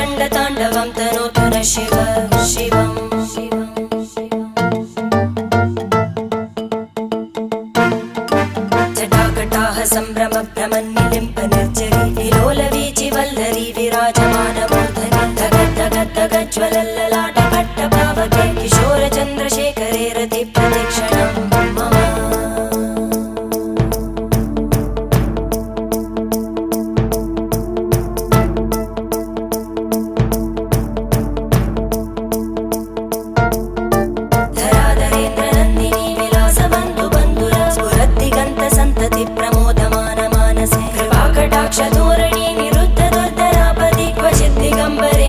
रङ्गताण्डवं तनोतु न शिव शिवम् जटाकटाः सम्भ्रमभ्रमन्निलिम्प निर्जरी विलोलवीचि वल्लरी विराजमानमूर्धनि धगद्धगद्धगज्ज्वलल्ललाट